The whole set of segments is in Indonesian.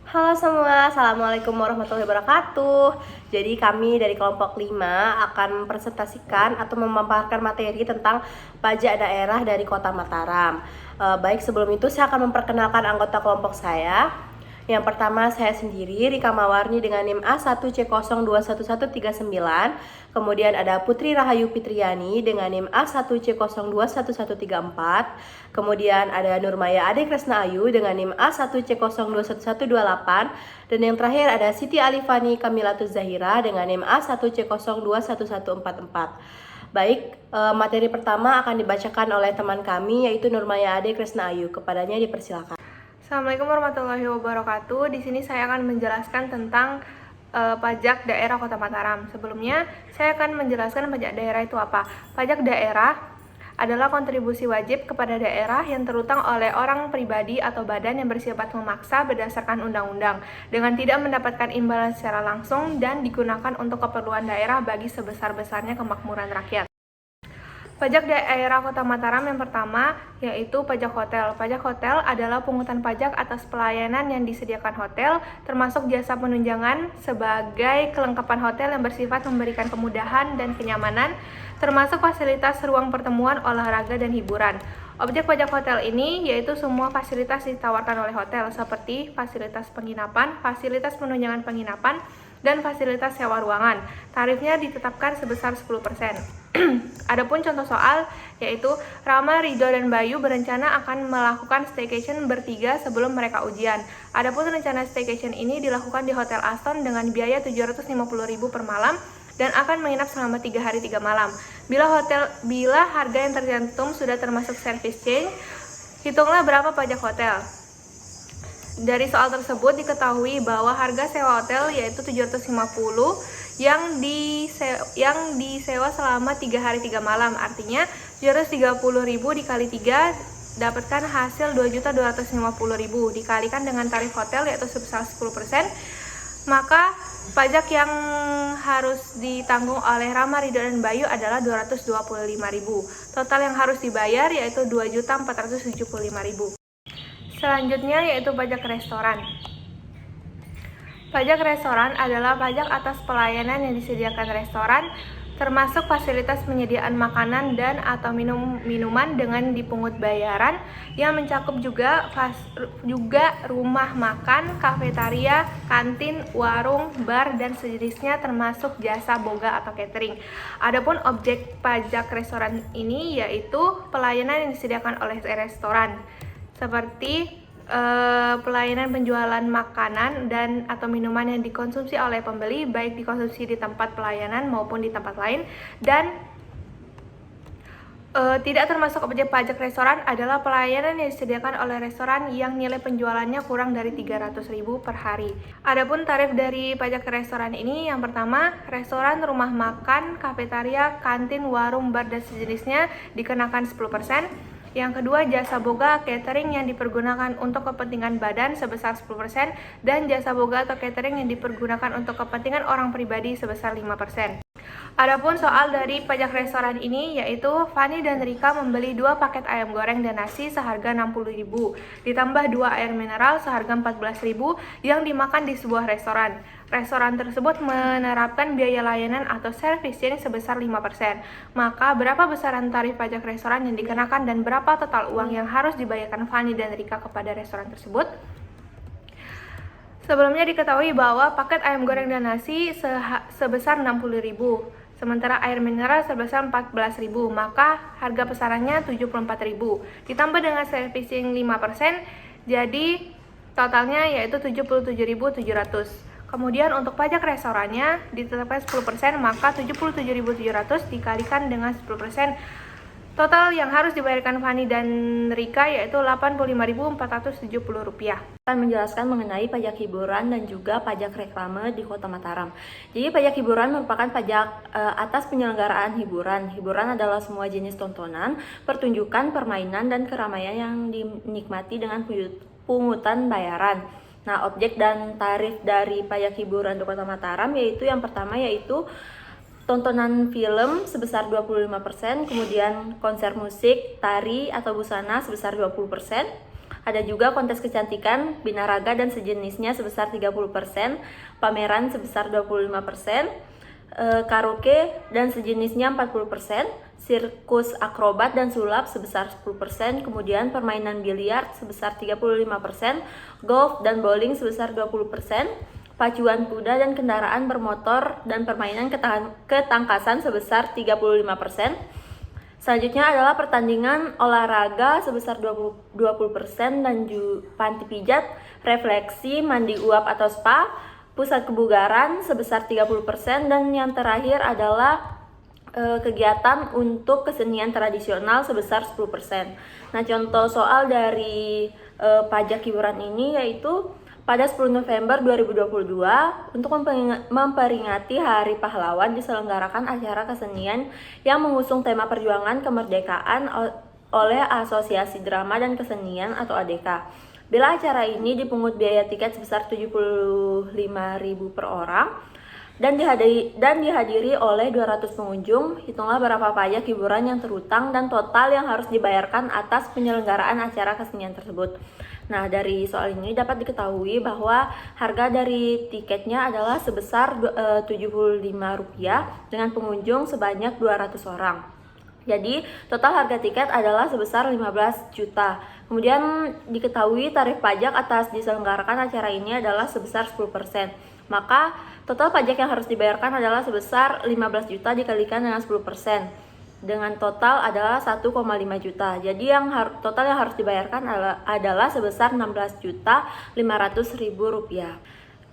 Halo semua, Assalamualaikum warahmatullahi wabarakatuh. Jadi kami dari kelompok 5 akan mempresentasikan atau memaparkan materi tentang pajak daerah dari Kota Mataram. Baik, sebelum itu saya akan memperkenalkan anggota kelompok saya. Yang pertama saya sendiri, Rika Mawarni dengan NIM A1C021139. Kemudian ada Putri Rahayu Fitriani dengan NIM A1C021134. Kemudian ada Nurmaya Ade Kresna Ayu dengan NIM A1C021128. Dan yang terakhir ada Siti Alifani Kamilatus Zahira dengan NIM A1C021144. Baik, materi pertama akan dibacakan oleh teman kami yaitu Nurmaya Ade Kresna Ayu. Kepadanya dipersilakan. Assalamualaikum warahmatullahi wabarakatuh. Di sini saya akan menjelaskan tentang pajak daerah Kota Mataram. Sebelumnya, saya akan menjelaskan pajak daerah itu apa. Pajak daerah adalah kontribusi wajib kepada daerah yang terutang oleh orang pribadi atau badan yang bersifat memaksa berdasarkan undang-undang dengan tidak mendapatkan imbalan secara langsung dan digunakan untuk keperluan daerah bagi sebesar-besarnya kemakmuran rakyat. Pajak daerah Kota Mataram yang pertama yaitu pajak hotel. Pajak hotel adalah pungutan pajak atas pelayanan yang disediakan hotel, termasuk jasa penunjangan sebagai kelengkapan hotel yang bersifat memberikan kemudahan dan kenyamanan, termasuk fasilitas ruang pertemuan, olahraga, dan hiburan. Objek pajak hotel ini yaitu semua fasilitas ditawarkan oleh hotel seperti fasilitas penginapan, fasilitas penunjangan penginapan, dan fasilitas sewa ruangan. Tarifnya ditetapkan sebesar 10%. Adapun contoh soal yaitu Rama, Ridho, dan Bayu berencana akan melakukan staycation bertiga sebelum mereka ujian. Adapun rencana staycation ini dilakukan di Hotel Aston dengan biaya Rp750.000 per malam dan akan menginap selama 3 hari 3 malam. Bila harga yang tercantum sudah termasuk service change, hitunglah berapa pajak hotel. Dari soal tersebut diketahui bahwa harga sewa hotel yaitu 750 yang disewa selama 3 hari 3 malam. Artinya 730.000 dikali 3 dapatkan hasil 2.250.000 dikalikan dengan tarif hotel yaitu sebesar 10%. Maka pajak yang harus ditanggung oleh Rama, Ridho, dan Bayu adalah 225.000. Total yang harus dibayar yaitu 2.475.000. Selanjutnya yaitu pajak restoran. Pajak restoran adalah pajak atas pelayanan yang disediakan restoran, termasuk fasilitas penyediaan makanan dan atau minuman dengan dipungut bayaran yang mencakup juga rumah makan, kafetaria, kantin, warung, bar, dan sejenisnya termasuk jasa boga atau catering. Adapun objek pajak restoran ini yaitu pelayanan yang disediakan oleh restoran seperti pelayanan penjualan makanan dan atau minuman yang dikonsumsi oleh pembeli baik dikonsumsi di tempat pelayanan maupun di tempat lain. Dan tidak termasuk objek pajak restoran adalah pelayanan yang disediakan oleh restoran yang nilai penjualannya kurang dari 300.000 per hari. Adapun tarif dari pajak restoran ini yang pertama, restoran, rumah makan, kafetaria, kantin, warung, bar, dan sejenisnya dikenakan 10%. Yang kedua, jasa boga catering yang dipergunakan untuk kepentingan badan sebesar 10% dan jasa boga atau catering yang dipergunakan untuk kepentingan orang pribadi sebesar 5%. Adapun soal dari pajak restoran ini yaitu Fani dan Rika membeli 2 paket ayam goreng dan nasi seharga 60.000 ditambah 2 air mineral seharga 14.000 yang dimakan di sebuah restoran. Restoran tersebut menerapkan biaya layanan atau service charge sebesar 5%. Maka berapa besaran tarif pajak restoran yang dikenakan dan berapa total uang yang harus dibayarkan Fani dan Rika kepada restoran tersebut? Sebelumnya diketahui bahwa paket ayam goreng dan nasi sebesar 60.000, sementara air mineral sebesar 14.000, maka harga pesarannya 74.000. Ditambah dengan servicing 5%, jadi totalnya yaitu 77.700. Kemudian untuk pajak restorannya ditetapkan 10%, maka 77.700 dikalikan dengan 10%. Total yang harus dibayarkan Fani dan Rika yaitu Rp85.470. Akan menjelaskan mengenai pajak hiburan dan juga pajak reklame di Kota Mataram. Jadi pajak hiburan merupakan pajak atas penyelenggaraan hiburan. Hiburan adalah semua jenis tontonan, pertunjukan, permainan, dan keramaian yang dinikmati dengan pungutan bayaran. Nah, objek dan tarif dari pajak hiburan di Kota Mataram yaitu yang pertama yaitu tontonan film sebesar 25%, kemudian konser musik, tari atau busana sebesar 20%, Ada juga kontes kecantikan, binaraga dan sejenisnya sebesar 30%, pameran sebesar 25%, karaoke dan sejenisnya 40%, sirkus akrobat dan sulap sebesar 10%, kemudian permainan biliar sebesar 35%, golf dan bowling sebesar 20%, pacuan kuda dan kendaraan bermotor dan permainan ketangkasan sebesar 35%. Selanjutnya adalah pertandingan olahraga sebesar 20% dan panti pijat, refleksi, mandi uap atau spa, pusat kebugaran sebesar 30%, dan yang terakhir adalah kegiatan untuk kesenian tradisional sebesar 10%. Nah, contoh soal dari pajak hiburan ini yaitu pada 10 November 2022, untuk memperingati Hari Pahlawan diselenggarakan acara kesenian yang mengusung tema perjuangan kemerdekaan oleh Asosiasi Drama dan Kesenian atau ADK. Bila acara ini dipungut biaya tiket sebesar 75.000 per orang dan dihadiri oleh 200 pengunjung, hitunglah berapa pajak hiburan yang terutang dan total yang harus dibayarkan atas penyelenggaraan acara kesenian tersebut. Nah, dari soal ini dapat diketahui bahwa harga dari tiketnya adalah sebesar Rp75 dengan pengunjung sebanyak 200 orang. Jadi, total harga tiket adalah sebesar 15 juta. Kemudian diketahui tarif pajak atas diselenggarakan acara ini adalah sebesar 10%. Maka, total pajak yang harus dibayarkan adalah sebesar 15 juta dikalikan dengan 10%. Dengan total adalah 1,5 juta. Jadi total yang harus dibayarkan adalah sebesar Rp16.500.000.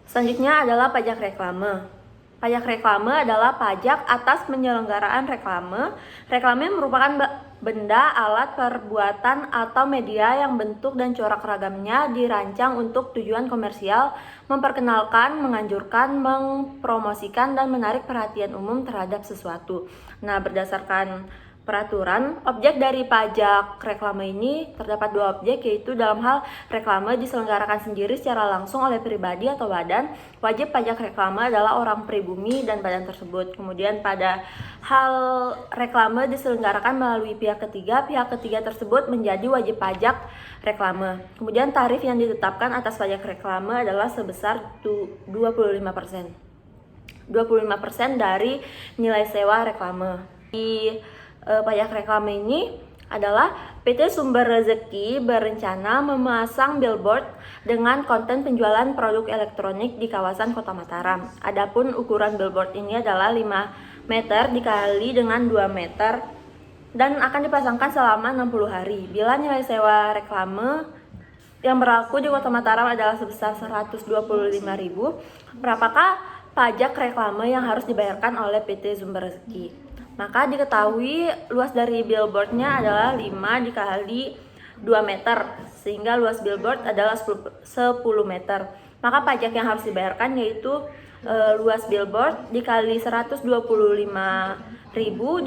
Selanjutnya adalah pajak reklame. Pajak reklame adalah pajak atas penyelenggaraan reklame. Reklame merupakan benda, alat, perbuatan, atau media yang bentuk dan corak ragamnya dirancang untuk tujuan komersial, memperkenalkan, menganjurkan, mempromosikan, dan menarik perhatian umum terhadap sesuatu. Nah, berdasarkan peraturan, objek dari pajak reklame ini terdapat dua objek, yaitu dalam hal reklame diselenggarakan sendiri secara langsung oleh pribadi atau badan, wajib pajak reklame adalah orang pribumi dan badan tersebut. Kemudian pada hal reklame diselenggarakan melalui pihak ketiga tersebut menjadi wajib pajak reklame. Kemudian tarif yang ditetapkan atas pajak reklame adalah sebesar 25%. 25% dari nilai sewa reklame. Di pajak reklame ini adalah PT Sumber Rezeki berencana memasang billboard dengan konten penjualan produk elektronik di kawasan Kota Mataram. Adapun ukuran billboard ini adalah 5 meter dikali dengan 2 meter dan akan dipasangkan selama 60 hari. Bila nilai sewa reklame yang berlaku di Kota Mataram adalah sebesar 125.000, berapakah pajak reklame yang harus dibayarkan oleh PT Sumber Rezeki? Maka diketahui luas dari billboardnya adalah 5 dikali 2 meter, sehingga luas billboard adalah 10 meter. Maka pajak yang harus dibayarkan yaitu luas billboard dikali 125.000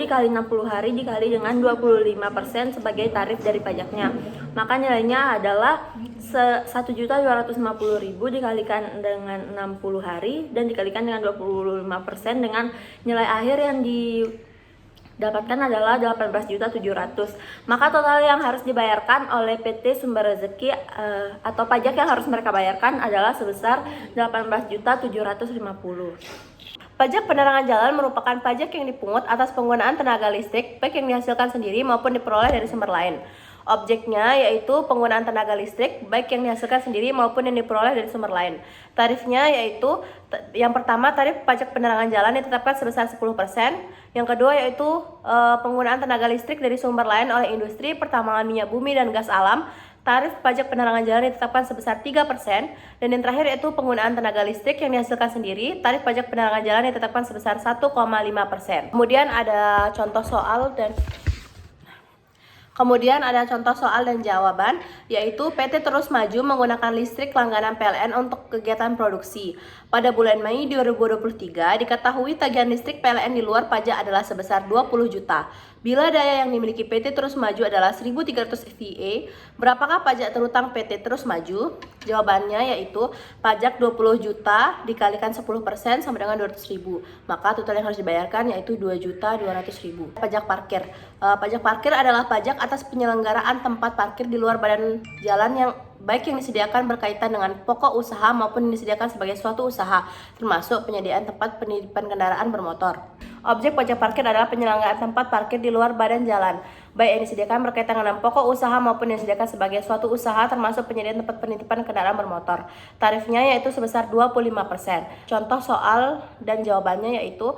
dikali 60 hari dikali dengan 25% sebagai tarif dari pajaknya. Maka nilainya adalah 1.250.000 dikalikan dengan 60 hari dan dikalikan dengan 25% dengan nilai akhir yang dapatkan adalah 18.700.000. Maka total yang harus dibayarkan oleh PT Sumber Rezeki atau pajak yang harus mereka bayarkan adalah sebesar 18.750.000. Pajak penerangan jalan merupakan pajak yang dipungut atas penggunaan tenaga listrik baik yang dihasilkan sendiri maupun diperoleh dari sumber lain. Objeknya yaitu penggunaan tenaga listrik baik yang dihasilkan sendiri maupun yang diperoleh dari sumber lain. Tarifnya yaitu yang pertama tarif pajak penerangan jalan ditetapkan sebesar 10%. Yang kedua yaitu penggunaan tenaga listrik dari sumber lain oleh industri, pertambangan minyak bumi dan gas alam. Tarif pajak penerangan jalan ditetapkan sebesar 3%. Dan yang terakhir yaitu penggunaan tenaga listrik yang dihasilkan sendiri. Tarif pajak penerangan jalan ditetapkan sebesar 1,5%. Kemudian ada contoh soal dan jawaban, yaitu PT Terus Maju menggunakan listrik langganan PLN untuk kegiatan produksi. Pada bulan Mei 2023, diketahui tagihan listrik PLN di luar pajak adalah sebesar 20 juta. Bila daya yang dimiliki PT Terus Maju adalah 1.300 VA, berapakah pajak terutang PT Terus Maju? Jawabannya yaitu pajak 20 juta dikalikan 10% sama dengan 200.000. Maka total yang harus dibayarkan yaitu 2.200.000. Pajak parkir. Pajak parkir adalah pajak atas penyelenggaraan tempat parkir di luar badan jalan yang baik yang disediakan berkaitan dengan pokok usaha maupun yang disediakan sebagai suatu usaha, termasuk penyediaan tempat penitipan kendaraan bermotor. Objek pajak parkir adalah penyelenggaraan tempat parkir di luar badan jalan, baik yang disediakan berkaitan dengan pokok usaha maupun yang disediakan sebagai suatu usaha, termasuk penyediaan tempat penitipan kendaraan bermotor. Tarifnya yaitu sebesar 25%. Contoh soal dan jawabannya yaitu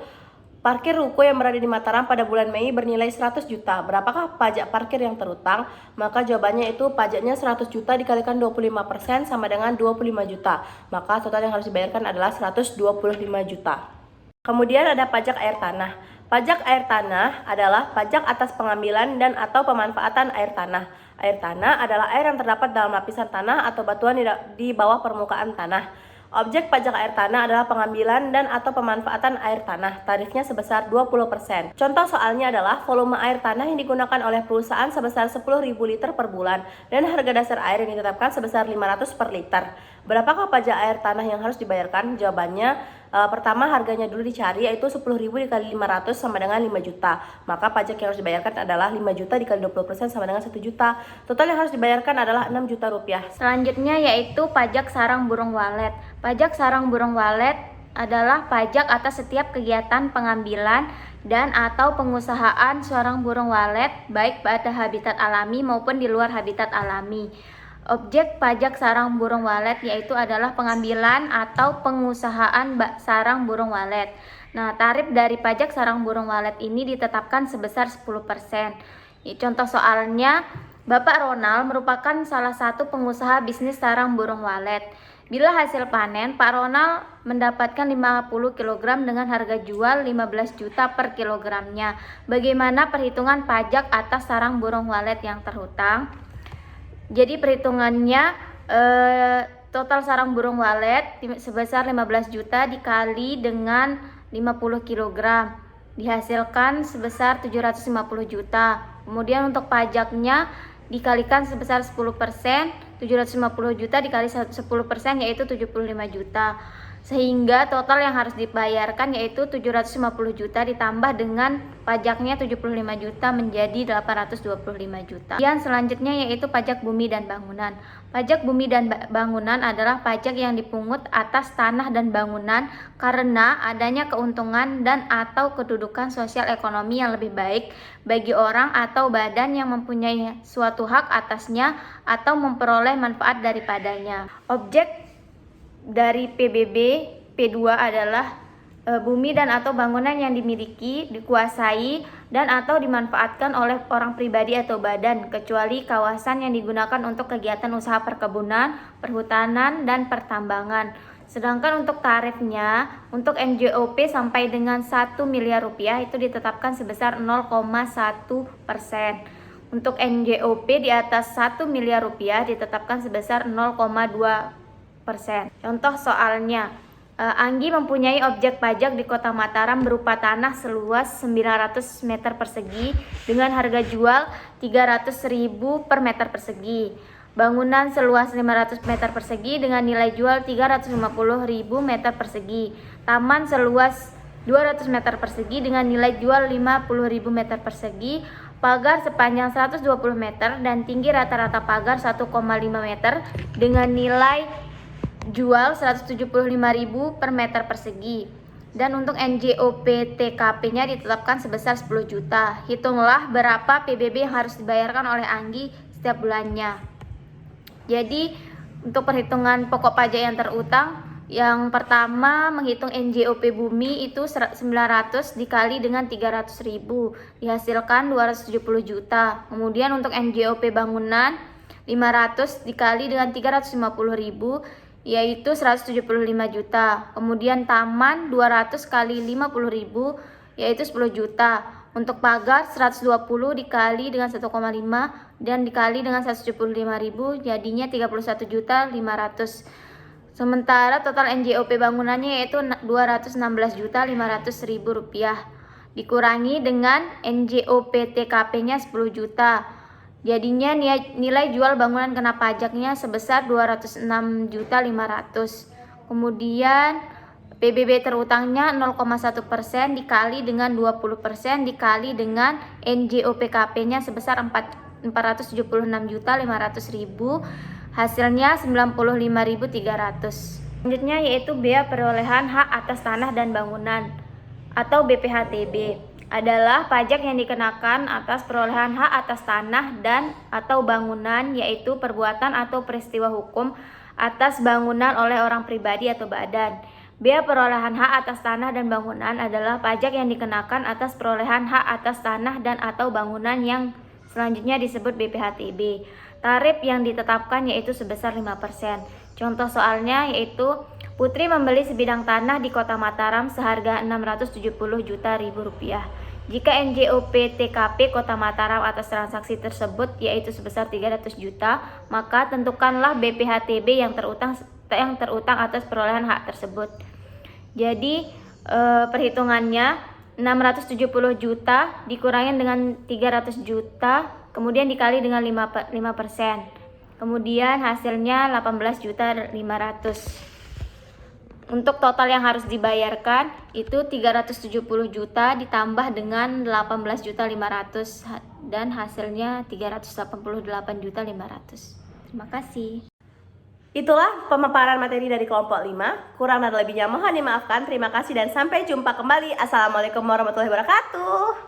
parkir ruko yang berada di Mataram pada bulan Mei bernilai 100 juta. Berapakah pajak parkir yang terutang? Maka jawabannya itu pajaknya 100 juta dikalikan 25% sama dengan 25 juta. Maka total yang harus dibayarkan adalah 125 juta. Kemudian ada pajak air tanah. Pajak air tanah adalah pajak atas pengambilan dan atau pemanfaatan air tanah. Air tanah adalah air yang terdapat dalam lapisan tanah atau batuan di bawah permukaan tanah. Objek pajak air tanah adalah pengambilan dan atau pemanfaatan air tanah. Tarifnya sebesar 20%. Contoh soalnya adalah volume air tanah yang digunakan oleh perusahaan sebesar 10.000 liter per bulan dan harga dasar air yang ditetapkan sebesar 500 per liter. Berapakah pajak air tanah yang harus dibayarkan? Jawabannya pertama harganya dulu dicari, yaitu 10.000 dikali 500 sama dengan 5 juta. Maka pajak yang harus dibayarkan adalah 5 juta dikali 20% sama dengan 1 juta. Total yang harus dibayarkan adalah 6 juta rupiah. Selanjutnya yaitu pajak sarang burung walet. Pajak sarang burung walet adalah pajak atas setiap kegiatan pengambilan dan atau pengusahaan sarang burung walet baik pada habitat alami maupun di luar habitat alami. Objek pajak sarang burung walet yaitu adalah pengambilan atau pengusahaan sarang burung walet. Nah, tarif dari pajak sarang burung walet ini ditetapkan sebesar 10%. Contoh soalnya, Bapak Ronald merupakan salah satu pengusaha bisnis sarang burung walet. Bila hasil panen, Pak Ronald mendapatkan 50 kg dengan harga jual 15 juta per kilogramnya. Bagaimana perhitungan pajak atas sarang burung walet yang terhutang? Jadi perhitungannya total sarang burung walet sebesar 15 juta dikali dengan 50 kg dihasilkan sebesar 750 juta. Kemudian untuk pajaknya dikalikan sebesar 10%, 750 juta dikali 10% yaitu 75 juta. Sehingga total yang harus dibayarkan yaitu 750 juta ditambah dengan pajaknya 75 juta menjadi 825 juta. Yang selanjutnya yaitu pajak bumi dan bangunan. Pajak bumi dan bangunan adalah pajak yang dipungut atas tanah dan bangunan karena adanya keuntungan dan atau kedudukan sosial ekonomi yang lebih baik bagi orang atau badan yang mempunyai suatu hak atasnya atau memperoleh manfaat daripadanya. Objek dari PBB P2 adalah bumi dan atau bangunan yang dimiliki, dikuasai, dan atau dimanfaatkan oleh orang pribadi atau badan, kecuali kawasan yang digunakan untuk kegiatan usaha perkebunan, perhutanan, dan pertambangan. Sedangkan untuk tarifnya, untuk NJOP sampai dengan 1 miliar rupiah itu ditetapkan sebesar 0,1%. Untuk NJOP di atas 1 miliar rupiah ditetapkan sebesar 0,2%. Contoh soalnya, Anggi mempunyai objek pajak di Kota Mataram berupa tanah seluas 900 meter persegi dengan harga jual 300.000 per meter persegi. Bangunan seluas 500 meter persegi dengan nilai jual 350.000 meter persegi. Taman seluas 200 meter persegi dengan nilai jual 50.000 meter persegi. Pagar sepanjang 120 meter dan tinggi rata-rata pagar 1,5 meter dengan nilai jual 175.000 per meter persegi. Dan untuk NJOP TKP-nya ditetapkan sebesar 10 juta. Hitunglah berapa PBB yang harus dibayarkan oleh Anggi setiap bulannya. Jadi untuk perhitungan pokok pajak yang terutang, yang pertama menghitung NJOP bumi itu 900 dikali dengan 300.000 dihasilkan 270 juta. Kemudian untuk NJOP bangunan 500 dikali dengan 350.000 yaitu 175 juta. Kemudian taman 200 kali 50.000 yaitu 10 juta. Untuk pagar 120 dikali dengan 1,5 dan dikali dengan 175.000 jadinya 31 juta 500. Sementara total NJOP bangunannya yaitu 216 juta 500.000 rupiah. Dikurangi dengan NJOP TKP-nya 10 juta. Jadinya nilai jual bangunan kena pajaknya sebesar 206.500. Kemudian PBB terutangnya 0,1% dikali dengan 20% dikali dengan NJOPKP-nya sebesar 476.500.000, hasilnya 95.300. Selanjutnya yaitu bea perolehan hak atas tanah dan bangunan atau BPHTB adalah pajak yang dikenakan atas perolehan hak atas tanah dan atau bangunan, yaitu perbuatan atau peristiwa hukum atas bangunan oleh orang pribadi atau badan. Bea perolehan hak atas tanah dan bangunan adalah pajak yang dikenakan atas perolehan hak atas tanah dan atau bangunan yang selanjutnya disebut BPHTB. Tarif yang ditetapkan yaitu sebesar 5%. Contoh soalnya yaitu Putri membeli sebidang tanah di Kota Mataram seharga 670 juta rupiah. Jika NJOP TKP Kota Mataram atas transaksi tersebut yaitu sebesar 300 juta, maka tentukanlah BPHTB yang terutang atas perolehan hak tersebut. Jadi perhitungannya 670 juta dikurangi dengan 300 juta, kemudian dikali dengan 5%. Kemudian hasilnya 18.500. Untuk total yang harus dibayarkan itu 370 juta ditambah dengan 18.500 dan hasilnya 388.500. Terima kasih. Itulah pemaparan materi dari kelompok 5. Kurang dan lebihnya mohon dimaafkan. Terima kasih dan sampai jumpa kembali. Assalamualaikum warahmatullahi wabarakatuh.